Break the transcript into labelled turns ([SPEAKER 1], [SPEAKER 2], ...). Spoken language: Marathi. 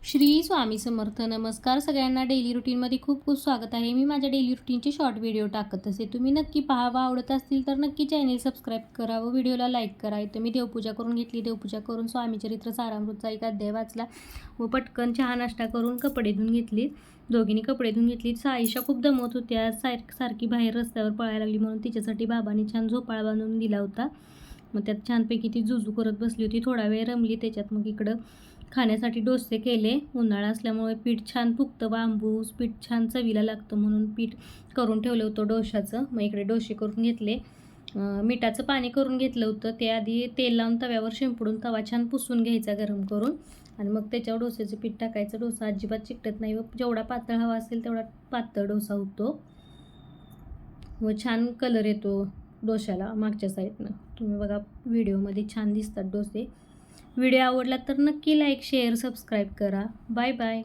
[SPEAKER 1] श्री स्वामी समर्थ. नमस्कार सगळ्यांना. डेली रुटीनमध्ये खूप खूप स्वागत आहे. मी माझ्या डेली रुटीनचे शॉर्ट व्हिडिओ टाकत असे. तुम्ही नक्की पाहावा. आवडत असतील तर नक्की चॅनेल सबस्क्राईब करा व व्हिडिओला लाईक करा. इथं मी देवपूजा करून घेतली. देवपूजा करून स्वामीचरित्र सारामृतचा एक अध्याय वाचला व पटकन चहा नाश्ता करून कपडे धुवून घेतली. दोघींनी कपडे धुवून घेतली. साईशा खूप दमत होत्या. सारखी बाहेर रस्त्यावर पळायला लागली म्हणून तिच्यासाठी बाबांनी छान झोपाळा बांधून दिला होता. मग त्यात छानपैकी ती जुजू करत बसली होती. थोडा वेळ रमली. त्याच्यात मग इकडं खाण्यासाठी डोसे केले. उन्हाळा असल्यामुळे पीठ छान फुगतं. आंबूस पीठ छान चवीला लागतं म्हणून पीठ करून ठेवलं होतं डोशाचं. मग इकडे डोसे करून घेतले. मिठाचं पाणी करून घेतलं होतं. ते आधी तेल लावून तव्यावर शिंपडून तवा छान पुसून घ्यायचा गरम करून आणि मग त्याच्यावर डोस्याचं पीठ टाकायचं. डोसा अजिबात चिकटत नाही व जेवढा पातळ हवा असेल तेवढा पातळ डोसा होतो व छान कलर येतो डोश्याला मागच्या साईडनं. तुम्ही बघा व्हिडिओमध्ये छान दिसतात डोसे. व्हिडिओ आवडला तर नक्की लाईक शेअर सबस्क्राईब करा. Bye bye.